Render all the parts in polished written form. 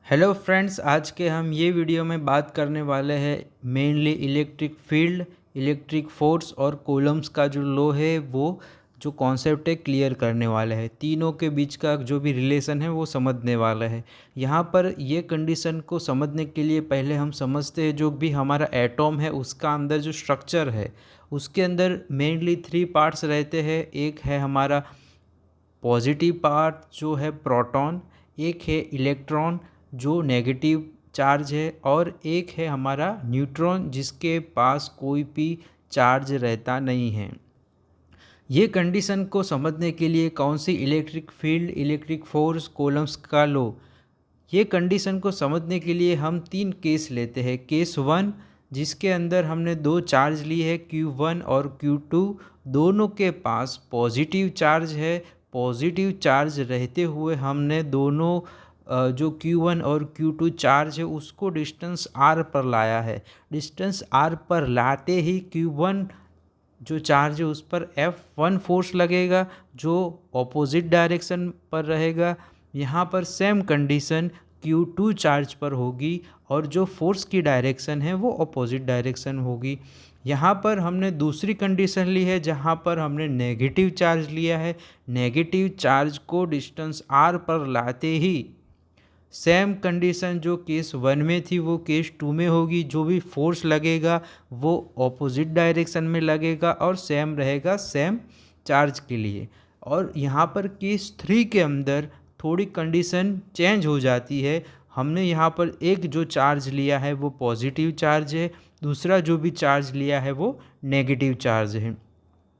Hello friends, आज के हम ये वीडियो में बात करने वाले हैं mainly electric field, electric force और कूलम्ब्स का जो लॉ है वो जो कॉन्सेप्ट है क्लियर करने वाले हैं। तीनों के बीच का जो भी रिलेशन है वो समझने वाला है। यहाँ पर ये कंडीशन को समझने के लिए पहले हम समझते हैं जो भी हमारा एटॉम है उसका अंदर जो स्ट्रक्चर है उसके अंदर मेनली 3 पार्ट्स रहते हैं। एक है हमारा पॉजिटिव पार्ट जो है प्रोटॉन, एक है इलेक्ट्रॉन जो नेगेटिव चार्ज है और एक है हमारा न्यूट्रॉन जिसके पास कोई भी चार्ज रहता नहीं है। ये कंडीशन को समझने के लिए कौन सी electric field, electric force, Coulomb's का लॉ, ये कंडीशन को समझने के लिए हम 3 केस लेते हैं। केस 1 जिसके अंदर हमने 2 चार्ज लिए है Q1 और Q2, दोनों के पास पॉजिटिव चार्ज है। पॉजिटिव चार्ज रहते हुए हमने दोनों जो Q1 और Q2 चार्ज है उसको डिस्टेंस R पर लाया है। डिस्टेंस R पर लाते ही Q1 जो चार्ज है उस पर F1 फोर्स लगेगा जो ऑपोजिट डायरेक्शन पर रहेगा। यहाँ पर सेम कंडीशन Q2 चार्ज पर होगी और जो फोर्स की डायरेक्शन है वो ऑपोजिट डायरेक्शन होगी। यहाँ पर हमने दूसरी कंडीशन ली है जहाँ पर हमने नेगेटिव चार्ज लिया है। नेगेटिव चार्ज को डिस्टेंस R पर लाते ही सेम कंडीशन जो केस 1 में थी वो केस 2 में होगी। जो भी फोर्स लगेगा वो ऑपोजिट डायरेक्शन में लगेगा और सेम रहेगा सेम चार्ज के लिए। और यहाँ पर केस 3 के अंदर थोड़ी कंडीशन चेंज हो जाती है। हमने यहाँ पर एक जो चार्ज लिया है वो पॉजिटिव चार्ज है, दूसरा जो भी चार्ज लिया है वो नेगेटिव चार्ज है।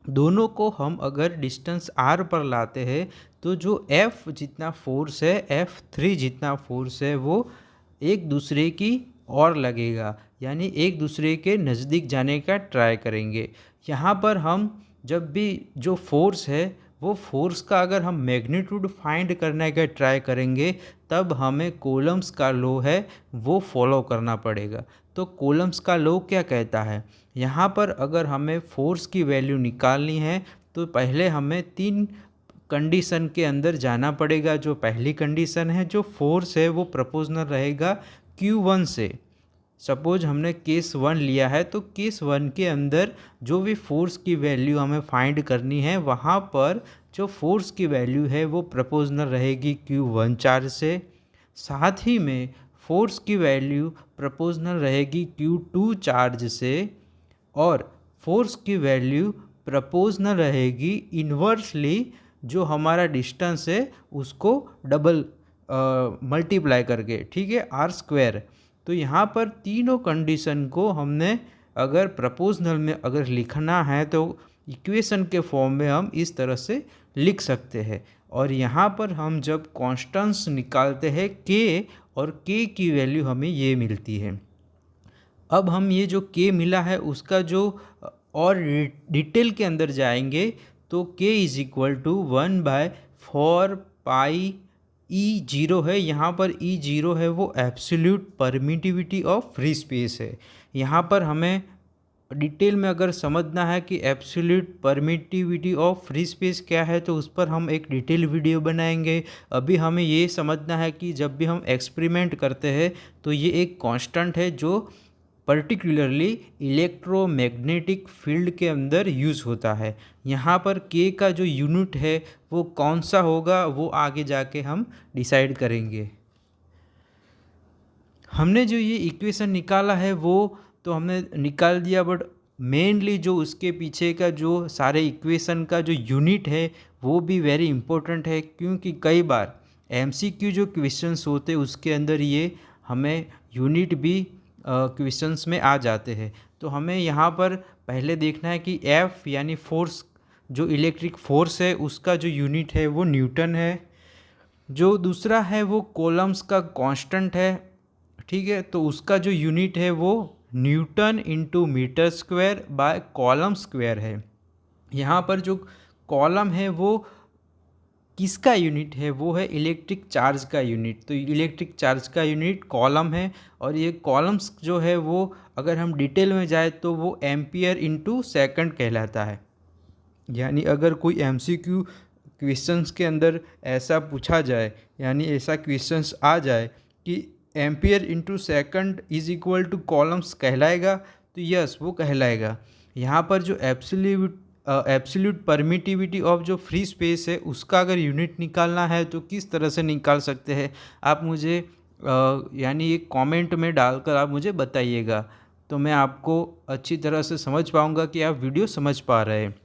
दोनों को हम अगर डिस्टेंस R पर लाते हैं तो जो F जितना फोर्स है, F3 जितना फोर्स है वो एक दूसरे की ओर लगेगा, यानी एक दूसरे के नज़दीक जाने का ट्राई करेंगे। यहाँ पर हम जब भी जो फोर्स है वो फोर्स का अगर हम मैग्नीट्यूड फाइंड करने का ट्राई करेंगे तब हमें कूलम्ब्स का लॉ है वो फॉलो करना पड़ेगा। तो कूलम्ब्स का लॉ क्या कहता है, यहाँ पर अगर हमें फोर्स की वैल्यू निकालनी है तो पहले हमें 3 कंडीशन के अंदर जाना पड़ेगा। जो पहली कंडीशन है, जो फोर्स है वो प्रोपोर्शनल रहेगा Q1 से। सपोज हमने केस 1 लिया है तो केस 1 के अंदर जो भी फोर्स की वैल्यू हमें फाइंड करनी है वहाँ पर जो फोर्स की वैल्यू है वो प्रोपोर्शनल रहेगी Q1 चार्ज से। साथ ही में फोर्स की वैल्यू प्रोपोर्शनल रहेगी Q2 चार्ज से और फोर्स की वैल्यू प्रोपोर्शनल रहेगी इन्वर्सली जो हमारा डिस्टेंस है उसको डबल मल्टीप्लाई करके, ठीक है, R²। तो यहाँ पर तीनों कंडीशन को हमने अगर प्रोपोर्शनल में अगर लिखना है तो इक्वेशन के फॉर्म में हम इस तरह से लिख सकते हैं। और यहाँ पर हम जब कॉन्स्टेंट्स निकालते हैं K और K की वैल्यू हमें ये मिलती है। अब हम ये जो K मिला है उसका जो और डिटेल के अंदर जाएंगे तो K is equal to 1/4πE0 है। यहाँ पर E0 है वो absolute permittivity of free space है। यहाँ पर हमें डिटेल में अगर समझना है कि absolute permittivity of free space क्या है तो उस पर हम एक डिटेल वीडियो बनाएंगे। अभी हमें ये समझना है कि जब भी हम एक्सपेरिमेंट करते हैं तो ये एक कांस्टेंट है जो पर्टिकुलरली इलेक्ट्रोमैग्नेटिक फील्ड के अंदर यूज़ होता है। यहाँ पर K का जो यूनिट है वो कौन सा होगा वो आगे जाके हम डिसाइड करेंगे। हमने जो ये इक्वेशन निकाला है वो तो हमने निकाल दिया, बट मेनली जो उसके पीछे का जो सारे इक्वेशन का जो यूनिट है वो भी वेरी इंपॉर्टेंट है, क्योंकि कई बार MCQ जो क्वेश्चंस होते हैं उसके अंदर ये हमें यूनिट भी क्वेश्चंस में आ जाते हैं। तो हमें यहाँ पर पहले देखना है कि F यानी फोर्स, जो इलेक्ट्रिक फोर्स है उसका जो यूनिट है वो न्यूटन है। जो दूसरा है वो कॉलम्स का कांस्टेंट है, ठीक है, तो उसका जो यूनिट है वो newton into metre square by coulomb square है। यहाँ पर जो कॉलम है वो किसका यूनिट है, वो है इलेक्ट्रिक चार्ज का यूनिट। तो इलेक्ट्रिक चार्ज का यूनिट कॉलम है और ये कॉलम्स जो है वो अगर हम डिटेल में जाए तो वो एम्पियर इंटू सेकंड कहलाता है। यानी अगर कोई MCQ क्वेश्चंस के अंदर ऐसा पूछा जाए, यानी ऐसा क्वेश्चंस आ जाए कि ampere into second is equal two columns कहलाएगा? तो यस, वो कहलाएगा। यहाँ पर जो एब्सोल्यूट परमिटिविटी ऑफ जो फ्री स्पेस है उसका अगर यूनिट निकालना है तो किस तरह से निकाल सकते हैं, आप मुझे यानी एक कमेंट में डालकर आप मुझे बताइएगा, तो मैं आपको अच्छी तरह से समझ पाऊँगा कि आप वीडियो समझ पा रहे हैं।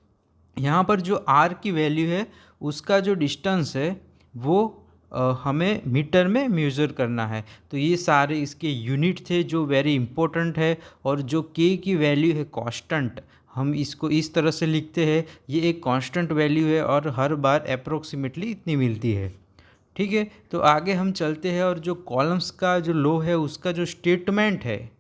यहाँ पर जो आर की वैल्यू है उसका जो डिस्टेंस है वो हमें मीटर में मेज़र करना है। तो ये सारे इसके यूनिट थे जो वेरी इंपॉर्टेंट है, और जो के की वैल्यू है कांस्टेंट, हम इसको इस तरह से लिखते हैं, ये एक कांस्टेंट वैल्यू है और हर बार अप्रोक्सीमेटली इतनी मिलती है। ठीक है, तो आगे हम चलते हैं, और जो कॉलम्स का जो लॉ है उसका जो स्टेटमेंट है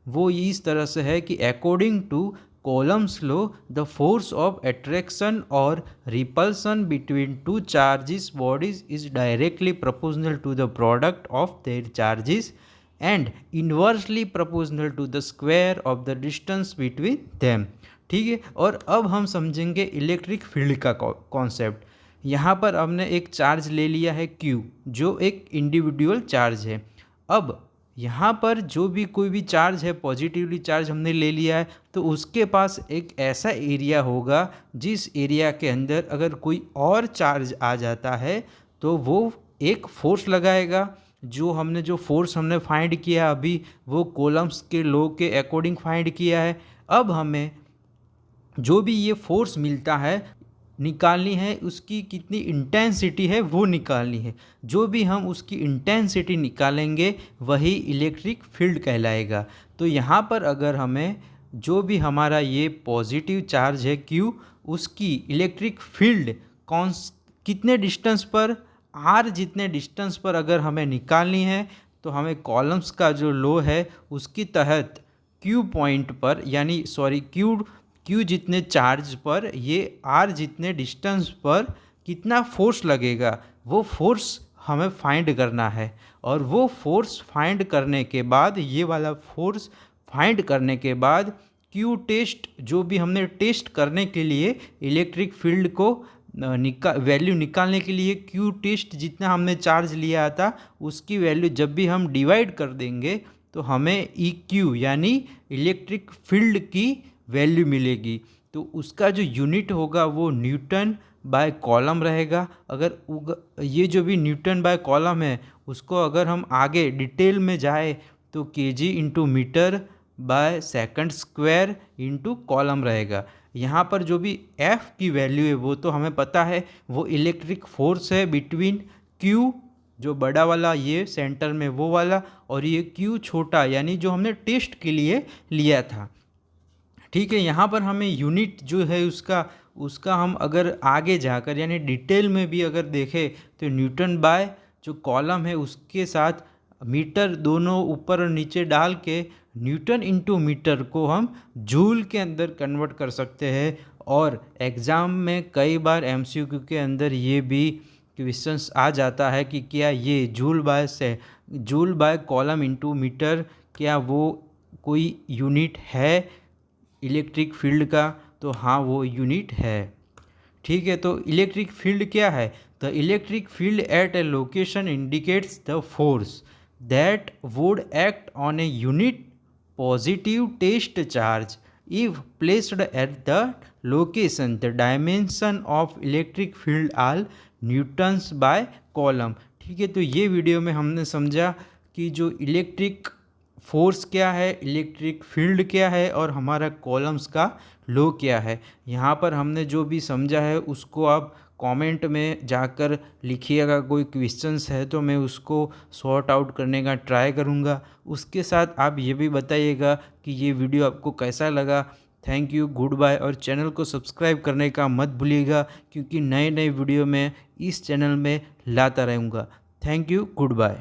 वो इस तरह से है कि according to Coulomb's law the force of attraction और repulsion between two charges bodies is directly proportional to the product of their charges and inversely proportional to the square of the distance between them. ठीक है, और अब हम समझेंगे electric field का concept. यहाँ पर हमने एक चार्ज ले लिया है Q, जो एक इंडिविजुअल चार्ज है। अब यहाँ पर जो भी कोई भी चार्ज है, पॉजिटिवली चार्ज हमने ले लिया है, तो उसके पास एक ऐसा एरिया होगा जिस एरिया के अंदर अगर कोई और चार्ज आ जाता है तो वो एक फोर्स लगाएगा। जो फोर्स हमने फाइंड किया अभी, वो कॉलम्स के लॉ के अकॉर्डिंग फाइंड किया है। अब हमें जो भी ये फोर्स मिलता है निकालनी है, उसकी कितनी इंटेंसिटी है वो निकालनी है। जो भी हम उसकी इंटेंसिटी निकालेंगे वही इलेक्ट्रिक फील्ड कहलाएगा। तो यहाँ पर अगर हमें जो भी हमारा ये पॉजिटिव चार्ज है Q, उसकी इलेक्ट्रिक फील्ड कितने डिस्टेंस पर, R जितने डिस्टेंस पर अगर हमें निकालनी है, तो हमें कॉलम्स का जो लॉ है उसके तहत Q पॉइंट पर, यानी Q जितने चार्ज पर ये R जितने डिस्टेंस पर कितना फोर्स लगेगा, वो फोर्स हमें फाइंड करना है। और वो फोर्स फाइंड करने के बाद, ये वाला फोर्स फाइंड करने के बाद Q टेस्ट, जो भी हमने टेस्ट करने के लिए इलेक्ट्रिक फील्ड को वैल्यू निकालने के लिए Q टेस्ट जितना हमने चार्ज लिया था उसकी वैल्यू जब भी हम डिवाइड कर देंगे तो हमें EQ यानी इलेक्ट्रिक फील्ड की वैल्यू मिलेगी। तो उसका जो यूनिट होगा वो न्यूटन बाय कॉलम रहेगा। अगर ये जो भी न्यूटन बाय कॉलम है उसको अगर हम आगे डिटेल में जाए तो KG into metre by second square into coulomb रहेगा। यहाँ पर जो भी F की वैल्यू है वो तो हमें पता है, वो इलेक्ट्रिक फोर्स है बिटवीन Q जो बड़ा वाला ये सेंटर में वो वाला, और ये Q छोटा यानी जो हमने टेस्ट के लिए लिया था। ठीक है, यहाँ पर हमें यूनिट जो है उसका हम अगर आगे जाकर यानी डिटेल में भी अगर देखें तो न्यूटन बाय जो कॉलम है उसके साथ मीटर दोनों ऊपर और नीचे डाल के न्यूटन इंटू मीटर को हम जूल के अंदर कन्वर्ट कर सकते हैं। और एग्ज़ाम में कई बार MCQ के अंदर ये भी क्वेश्चंस आ जाता है कि क्या ये joule by coulomb into metre, क्या वो कोई यूनिट है इलेक्ट्रिक फील्ड का? तो हाँ, वो यूनिट है। ठीक है, तो इलेक्ट्रिक फील्ड क्या है? The electric field at a location indicates the force that would act on a unit positive test charge if placed at the location. The dimension of electric field are newtons by coulomb. ठीक है, तो ये video में हमने समझा कि जो electric force क्या है, इलेक्ट्रिक फील्ड क्या है, और हमारा कॉलम्स का लॉ क्या है। यहाँ पर हमने जो भी समझा है उसको आप कमेंट में जाकर लिखिएगा। कोई क्वेश्चंस है तो मैं उसको सॉर्ट आउट करने का ट्राई करूँगा। उसके साथ आप ये भी बताइएगा कि ये वीडियो आपको कैसा लगा। थैंक यू, गुड बाय, और चैनल को सब्सक्राइब करने का मत भूलिएगा क्योंकि नए वीडियो मैं इस चैनल में लाता रहूँगा। Thank you, good bye.